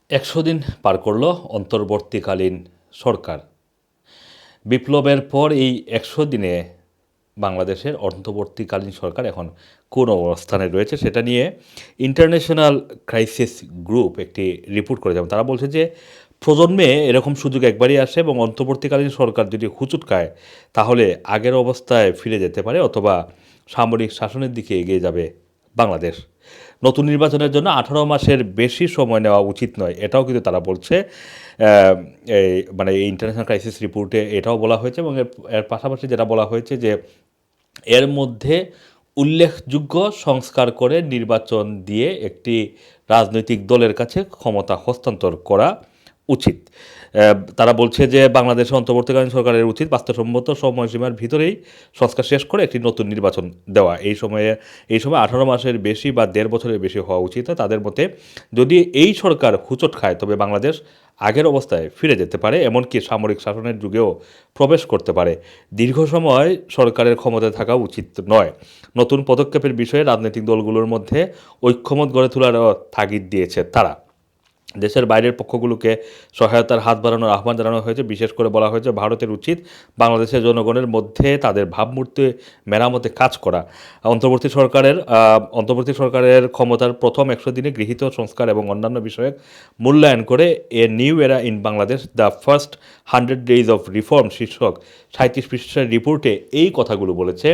১০০ দিন পার করল অন্তর্বর্তীকালীন সরকার। বিপ্লবের পর এই ১০০ দিনে বাংলাদেশের অন্তর্বর্তীকালীন সরকার এখন কোন অবস্থানে রয়েছে সেটা নিয়ে ইন্টারন্যাশনাল ক্রাইসিস গ্রুপ একটি রিপোর্ট করে যাবে। তারা বলছে যে প্রজন্মে এরকম সুযোগ একবারই আসে এবং অন্তর্বর্তীকালীন সরকার যদি হুঁচট খায় তাহলে আগের অবস্থায় ফিরে যেতে পারে অথবা সামরিক শাসনের দিকে এগিয়ে যাবে বাংলাদেশ। নতুন নির্বাচনের জন্য ১৮ মাসের বেশি সময় নেওয়া উচিত নয়, এটাও কিন্তু তারা বলছে। এই মানে এই ইন্টারন্যাশনাল ক্রাইসিস রিপোর্টে এটাও বলা হয়েছে এবং এর এর পাশাপাশি যেটা বলা হয়েছে যে এর মধ্যে উল্লেখযোগ্য সংস্কার করে নির্বাচন দিয়ে একটি রাজনৈতিক দলের কাছে ক্ষমতা হস্তান্তর করা উচিত। তারা বলছে যে বাংলাদেশের অন্তর্বর্তীকালীন সরকারের উচিত বাস্তবসম্মত সময়সীমার ভিতরেই সংস্কার শেষ করে একটি নতুন নির্বাচন দেওয়া। এই সময় ১৮ মাসের বেশি বা ১.৫ বছরের বেশি হওয়া উচিত। তাদের মতে যদি এই সরকার হুঁচট খায় তবে বাংলাদেশ আগের অবস্থায় ফিরে যেতে পারে, এমনকি সামরিক শাসনের যুগেও প্রবেশ করতে পারে। দীর্ঘ সময় সরকারের ক্ষমতায় থাকা উচিত নয়। নতুন পদক্ষেপের বিষয়ে রাজনৈতিক দলগুলোর মধ্যে ঐক্যমত গড়ে তোলারও তাগিদ দিয়েছে তারা। দেশের বাইরের পক্ষগুলোকে সহায়তার হাত বাড়ানোর আহ্বান জানানো হয়েছে। বিশেষ করে বলা হয়েছে ভারতের উচিত বাংলাদেশের জনগণের মধ্যে তাদের ভাবমূর্তি মেরামতে কাজ করা। অন্তর্বর্তী সরকারের ক্ষমতার প্রথম ১০০ দিনে গৃহীত সংস্কার এবং অন্যান্য বিষয়ে মূল্যায়ন করে এ নিউ এরা in Bangladesh the first 100 days of reform শীর্ষক ৩৭ পৃষ্ঠার রিপোর্টে এই কথাগুলো বলেছে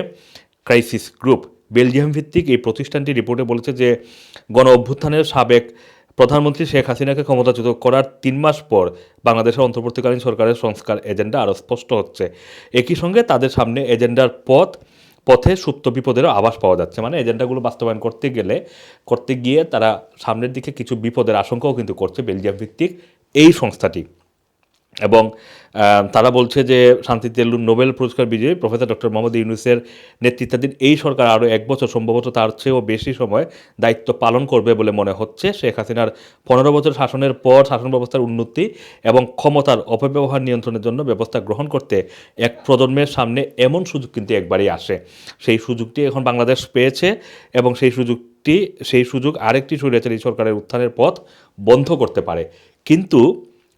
ক্রাইসিস গ্রুপ। বেলজিয়াম ভিত্তিক এই প্রতিষ্ঠানটি রিপোর্টে বলেছে যে গণ অভ্যুত্থানের সাবেক প্রধানমন্ত্রী শেখ হাসিনাকে ক্ষমতাচ্যুত করার ৩ মাস পর বাংলাদেশের অন্তর্বর্তীকালীন সরকারের সংস্কার এজেন্ডা আরও স্পষ্ট হচ্ছে। একই সঙ্গে তাদের সামনে এজেন্ডার পথে সুপ্ত বিপদেরও আভাস পাওয়া যাচ্ছে। মানে এজেন্ডাগুলো বাস্তবায়ন করতে গিয়ে তারা সামনের দিকে কিছু বিপদের আশঙ্কাও কিন্তু করছে বেলজিয়াম ভিত্তিক এই সংস্থাটি। এবং তারা বলছে যে শান্তিতে নোবেল পুরস্কার বিজয়ী প্রফেসর ডক্টর মোহাম্মদ ইউনূসের নেতৃত্বাধীন এই সরকার আরও ১ বছর, সম্ভবত তার চেয়েও বেশি সময় দায়িত্ব পালন করবে বলে মনে হচ্ছে। শেখ হাসিনার ১৫ বছর শাসনের পর শাসন ব্যবস্থার উন্নতি এবং ক্ষমতার অপব্যবহার নিয়ন্ত্রণের জন্য ব্যবস্থা গ্রহণ করতে এক প্রজন্মের সামনে এমন সুযোগ কিন্তু একবারই আসে। সেই সুযোগটি এখন বাংলাদেশ পেয়েছে এবং সেই সুযোগ আরেকটি স্বৈরাচারী সরকারের উত্থানের পথ বন্ধ করতে পারে। কিন্তু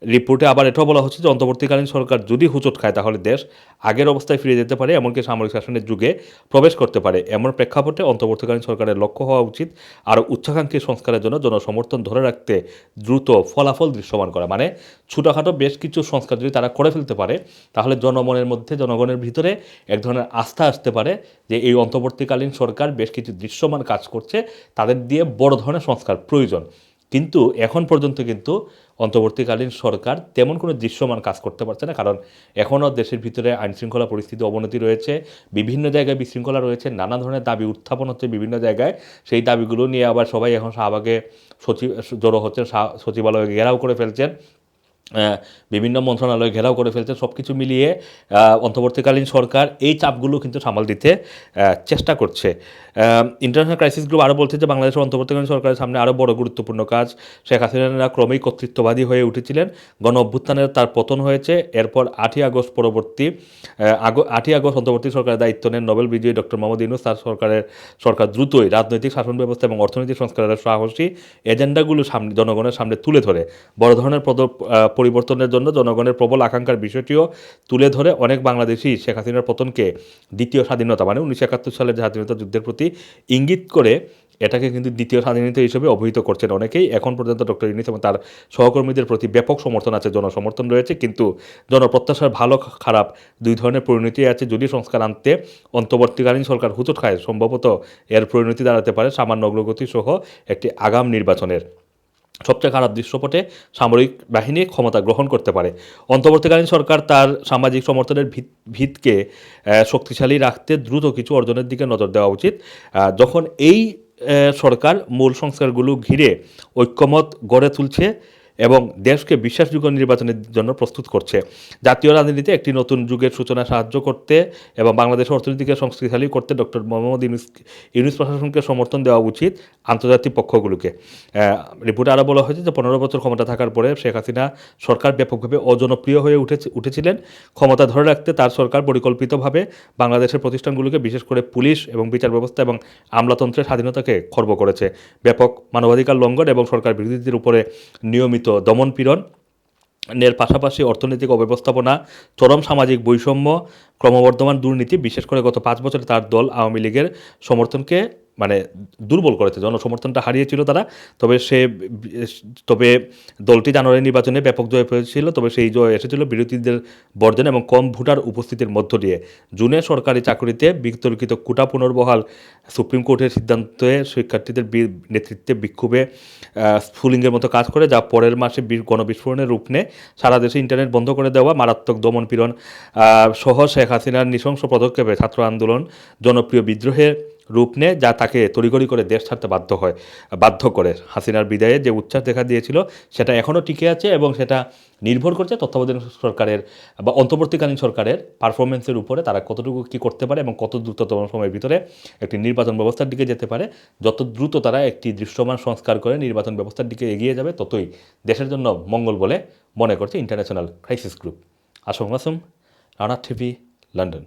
রিপোর্টে আবার এটাও বলা হচ্ছে যে অন্তর্বর্তীকালীন সরকার যদি হুঁচট খায় তাহলে দেশ আগের অবস্থায় ফিরে যেতে পারে, এমনকি সামরিক শাসনের যুগে প্রবেশ করতে পারে। এমন প্রেক্ষাপটে অন্তর্বর্তীকালীন সরকারের লক্ষ্য হওয়া উচিত আরও উচ্চাকাঙ্ক্ষী সংস্কারের জন্য জনসমর্থন ধরে রাখতে দ্রুত ফলাফল দৃশ্যমান করা। মানে ছোটোখাটো বেশ কিছু সংস্কার যদি তারা করে ফেলতে পারে তাহলে জনগণের ভিতরে এক ধরনের আস্থা আসতে পারে যে এই অন্তর্বর্তীকালীন সরকার বেশ কিছু দৃশ্যমান কাজ করছে, তাদের দিয়ে বড় ধরনের সংস্কার প্রয়োজন। কিন্তু এখন পর্যন্ত কিন্তু অন্তর্বর্তীকালীন সরকার তেমন কোনো দৃশ্যমান কাজ করতে পারছে না, কারণ এখনও দেশের ভিতরে আইনশৃঙ্খলা পরিস্থিতি অবনতি রয়েছে, বিভিন্ন জায়গায় বিশৃঙ্খলা রয়েছে, নানা ধরনের দাবি উত্থাপন হচ্ছে বিভিন্ন জায়গায়। সেই দাবিগুলো নিয়ে আবার সবাই এখন শাহবাগে জড়ো হচ্ছেন, সচিবালয়ে ঘেরাও করে ফেলছেন, বিভিন্ন মন্ত্রণালয় ঘেরাও করে ফেলছে। সব কিছু মিলিয়ে অন্তর্বর্তীকালীন সরকার এই চাপগুলো কিন্তু সামাল দিতে চেষ্টা করছে। ইন্টারন্যাশনাল ক্রাইসিস গ্রুপ আরও বলছে যে বাংলাদেশের অন্তর্বর্তীকালীন সরকারের সামনে আরও বড় গুরুত্বপূর্ণ কাজ। শেখ হাসিনা ক্রমেই কর্তৃত্ববাদী হয়ে উঠেছিলেন, গণ অভ্যুত্থানের তার পতন হয়েছে। এরপর 8ই আগস্ট অন্তর্বর্তী সরকারের দায়িত্ব নেন নোবেল বিজয়ী ডক্টর মোহাম্মদ ইউনূস। তার সরকার দ্রুতই রাজনৈতিক শাসন ব্যবস্থা এবং অর্থনৈতিক সংস্কারের সাহসী এজেন্ডাগুলো জনগণের সামনে তুলে ধরে বড় ধরনের পরিবর্তনের জন্য জনগণের প্রবল আকাঙ্ক্ষার বিষয়টিও তুলে ধরে অনেক বাংলাদেশি শেখ হাসিনার পতনকে দ্বিতীয় স্বাধীনতা, মানে 1971 সালের স্বাধীনতা যুদ্ধের প্রতি ইঙ্গিত করে এটাকে কিন্তু দ্বিতীয় স্বাধীনতা হিসেবে অভিহিত করছেন অনেকেই। এখন পর্যন্ত ডক্টর ইউনূস এবং তার সহকর্মীদের প্রতি ব্যাপক সমর্থন আছে, জনসমর্থন রয়েছে, কিন্তু জনপ্রত্যাশার ভালো খারাপ দুই ধরনের পরিণতি আছে। যদি সংস্কার আনতে অন্তর্বর্তীকালীন সরকার হুঁচট খায়, সম্ভবত এর পরিণতি দাঁড়াতে পারে সামান্য অগ্রগতি সহ একটি আগাম নির্বাচনের। সবচেয়ে খারাপ দৃশ্যপটে সামরিক বাহিনী ক্ষমতা গ্রহণ করতে পারে। অন্তর্বর্তীকালীন সরকার তার সামাজিক সমর্থনের ভিতকে শক্তিশালী রাখতে দ্রুত কিছু অর্জনের দিকে নজর দেওয়া উচিত। যখন এই সরকার মূল সংস্কারগুলো ঘিরে ঐক্যমত গড়ে তুলছে এবং দেশকে বিশ্বাসযোগ্য নির্বাচনের জন্য প্রস্তুত করছে, জাতীয় রাজনীতিতে একটি নতুন যুগের সূচনা সাহায্য করতে এবং বাংলাদেশের অর্থনীতিকে শক্তিশালী করতে ডক্টর মোহাম্মদ ইউনূস প্রশাসনকে সমর্থন দেওয়া উচিত আন্তর্জাতিক পক্ষগুলোকে। রিপোর্টে আরও বলা হয়েছে যে 15 বছর ক্ষমতা থাকার পরে শেখ হাসিনা সরকার ব্যাপকভাবে অজনপ্রিয় হয়ে উঠেছিলেন। ক্ষমতা ধরে রাখতে তার সরকার পরিকল্পিতভাবে বাংলাদেশের প্রতিষ্ঠানগুলোকে, বিশেষ করে পুলিশ এবং বিচার ব্যবস্থা এবং আমলাতন্ত্রের স্বাধীনতাকে খর্ব করেছে। ব্যাপক মানবাধিকার লঙ্ঘন এবং সরকার বিরোধীদের উপরে নিয়মিত নিয়মিত দমনপীড়ন এর পাশাপাশি অর্থনৈতিক অব্যবস্থাপনা, চরম সামাজিক বৈষম্য, ক্রমবর্ধমান দুর্নীতি, বিশেষ করে গত 5 বছরে তার দল আওয়ামী লীগের সমর্থনকে মানে দুর্বল করেছে। জনসমর্থনটা হারিয়েছিল তারা। তবে দলটি জানুয়ারি নির্বাচনে ব্যাপক জয় পেয়েছিল। তবে সেই জয় এসেছিল বিরোধীদের বর্জন এবং কম ভোটার উপস্থিতির মধ্য দিয়ে। জুনে সরকারি চাকরিতে বিতর্কিত কোটা পুনর্বহাল, সুপ্রিম কোর্টের সিদ্ধান্তে শিক্ষার্থীদের নেতৃত্বে বিক্ষোভে স্ফুলিঙ্গের মতো কাজ করে, যা পরের মাসে গণবিস্ফোরণের রূপ নেয়। সারা দেশে ইন্টারনেট বন্ধ করে দেওয়া, মারাত্মক দমনপীড়ন সহ শেখ হাসিনার নৃশংস পদক্ষেপে ছাত্র আন্দোলন জনপ্রিয় বিদ্রোহের রূপ নেয়, যা তাকে তড়িঘড়ি করে দেশ ছাড়তে বাধ্য করে। হাসিনার বিদায়ে যে উচ্ছ্বাস দেখা দিয়েছিল সেটা এখনও টিকে আছে এবং সেটা নির্ভর করছে তত্ত্বাবধায়ক সরকারের বা অন্তর্বর্তীকালীন সরকারের পারফরমেন্সের উপরে, তারা কতটুকু কী করতে পারে এবং কত দ্রুততম সময়ের ভিতরে একটি নির্বাচন ব্যবস্থার দিকে যেতে পারে। যত দ্রুত তারা একটি দৃশ্যমান সংস্কার করে নির্বাচন ব্যবস্থার দিকে এগিয়ে যাবে, ততই দেশের জন্য মঙ্গল বলে মনে করছে international crisis group. Assam Masum, Rana TV, London.